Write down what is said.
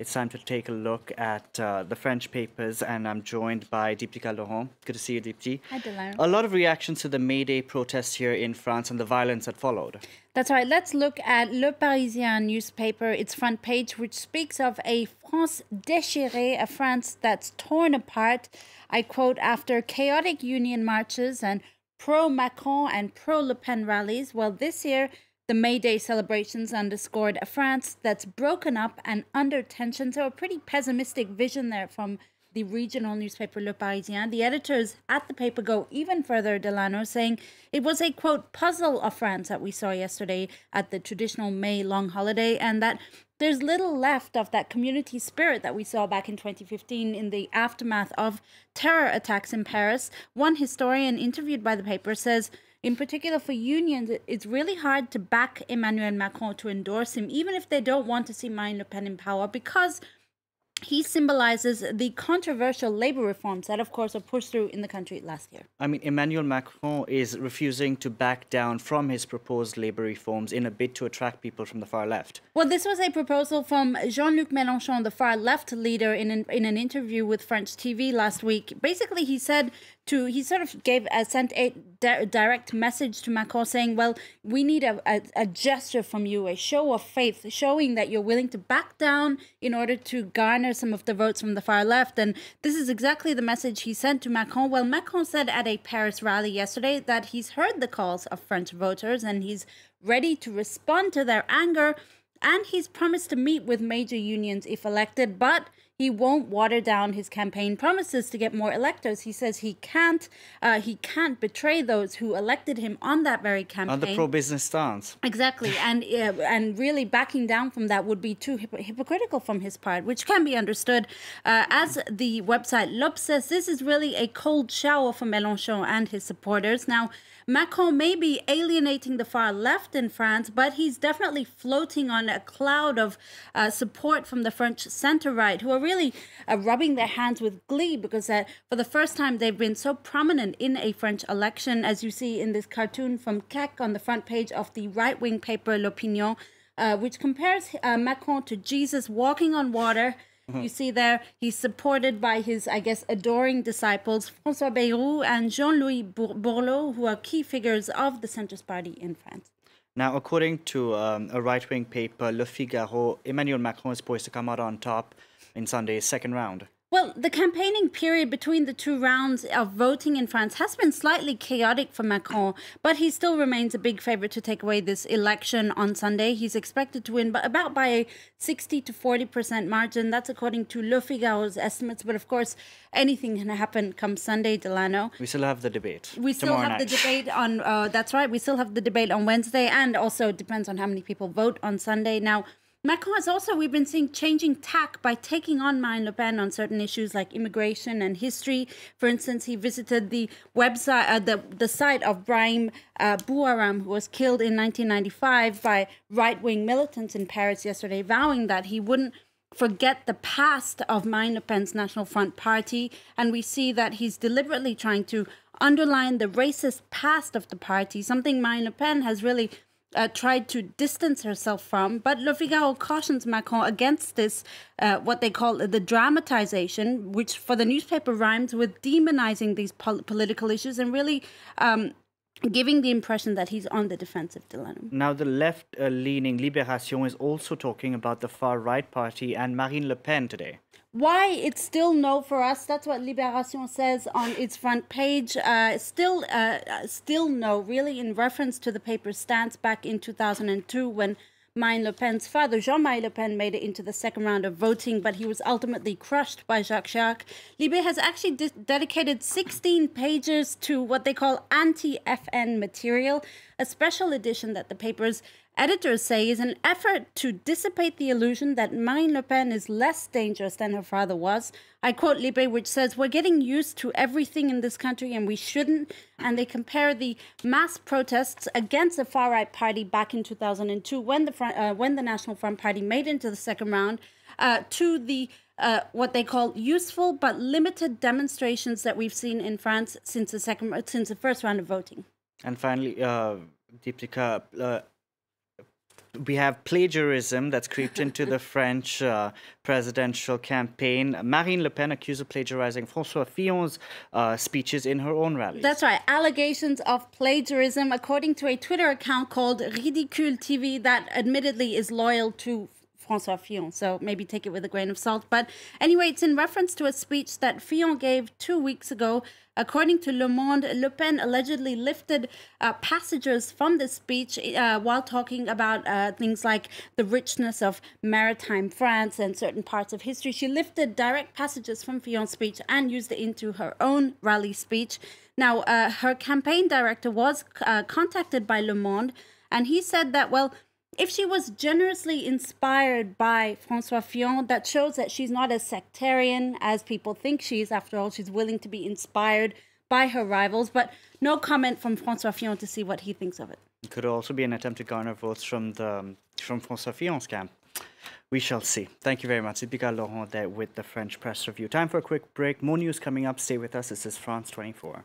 It's time to take a look at the French papers, and I'm joined by Deeptika Laurent. Good to see you, Deepti. Hi, Delano. A lot of reactions to the May Day protests here in France and the violence that followed. That's right. Let's look at Le Parisien newspaper, its front page, which speaks of a France déchirée, a France that's torn apart. I quote, after chaotic union marches and pro-Macron and pro-Le Pen rallies, well, this year, the May Day celebrations underscored a France that's broken up and under tension. So a pretty pessimistic vision there from the regional newspaper Le Parisien. The editors at the paper go even further, Delano, saying it was a, quote, puzzle of France that we saw yesterday at the traditional May long holiday, and that there's little left of that community spirit that we saw back in 2015 in the aftermath of terror attacks in Paris. One historian interviewed by the paper says, in particular for unions, it's really hard to back Emmanuel Macron, to endorse him, even if they don't want to see Marine Le Pen in power, because he symbolizes the controversial labor reforms that, of course, were pushed through in the country last year. I mean, Emmanuel Macron is refusing to back down from his proposed labor reforms in a bid to attract people from the far left. Well, this was a proposal from Jean-Luc Mélenchon, the far left leader, in an interview with French TV last week. Basically, he said he sort of sent a direct message to Macron saying, well, we need a gesture from you, a show of faith, showing that you're willing to back down in order to garner some of the votes from the far left. And this is exactly the message he sent to Macron. Well, Macron said at a Paris rally yesterday that he's heard the calls of French voters and he's ready to respond to their anger. And he's promised to meet with major unions if elected, but he won't water down his campaign promises to get more electors. He says he can't betray those who elected him on that very campaign. On the pro-business stance. Exactly, and really backing down from that would be too hypocritical from his part, which can be understood. As the website L'Obs says, this is really a cold shower for Mélenchon and his supporters. Now, Macron may be alienating the far left in France, but he's definitely floating on a cloud of support from the French centre-right, who are really rubbing their hands with glee because for the first time they've been so prominent in a French election, as you see in this cartoon from Keck on the front page of the right-wing paper L'Opinion, which compares Macron to Jesus walking on water. You see there, he's supported by his, I guess, adoring disciples, François Bayrou and Jean-Louis Borloo, who are key figures of the centrist party in France. Now, according to a right-wing paper, Le Figaro, Emmanuel Macron is poised to come out on top in Sunday's second round. Well, the campaigning period between the two rounds of voting in France has been slightly chaotic for Macron, but he still remains a big favorite to take away this election on Sunday. He's expected to win about by a 60 to 40% margin. That's according to Le Figaro's estimates. But of course, anything can happen come Sunday, Delano. We still have the debate. We still have the debate on, that's right, we still have the debate on Wednesday, and also it depends on how many people vote on Sunday. Now, Macron has also, we've been seeing changing tack by taking on Marine Le Pen on certain issues like immigration and history. For instance, he visited the website, the site of Brahim Bouharam, who was killed in 1995 by right-wing militants in Paris yesterday, vowing that he wouldn't forget the past of Marine Le Pen's National Front party. And we see that he's deliberately trying to underline the racist past of the party, something Marine Le Pen has really tried to distance herself from. But Le Figaro cautions Macron against this, what they call the dramatization, which for the newspaper rhymes with demonizing these political issues and really giving the impression that he's on the defensive, Delano. Now, the left-leaning Libération is also talking about the far-right party and Marine Le Pen today. Why it's still no for us, that's what Libération says on its front page. Still no, really in reference to the paper's stance back in 2002 when Marine Le Pen's father, Jean-Marie Le Pen, made it into the second round of voting, but he was ultimately crushed by Jacques Chirac. Libé has actually dedicated 16 pages to what they call anti-FN material, a special edition that the paper's editors say is an effort to dissipate the illusion that Marine Le Pen is less dangerous than her father was. I quote Libé, which says, "We're getting used to everything in this country and we shouldn't." And they compare the mass protests against the far-right party back in 2002 when the National Front Party made it into the second round to the what they call useful but limited demonstrations that we've seen in France since the first round of voting. And finally, Deeptika, We have plagiarism that's creeped into the French presidential campaign. Marine Le Pen accused of plagiarizing François Fillon's speeches in her own rallies. That's right. Allegations of plagiarism, according to a Twitter account called Ridicule TV that admittedly is loyal to François Fillon, so maybe take it with a grain of salt. But anyway, it's in reference to a speech that Fillon gave 2 weeks ago. According to Le Monde, Le Pen allegedly lifted passages from the speech while talking about things like the richness of maritime France and certain parts of history. She lifted direct passages from Fillon's speech and used it into her own rally speech. Now, her campaign director was contacted by Le Monde, and he said that, well, if she was generously inspired by François Fillon, that shows that she's not as sectarian as people think she is. After all, she's willing to be inspired by her rivals, but no comment from François Fillon to see what he thinks of it. It could also be an attempt to garner votes from François Fillon's camp. We shall see. Thank you very much. It's Laurent there with the French Press Review. Time for a quick break. More news coming up. Stay with us. This is France 24.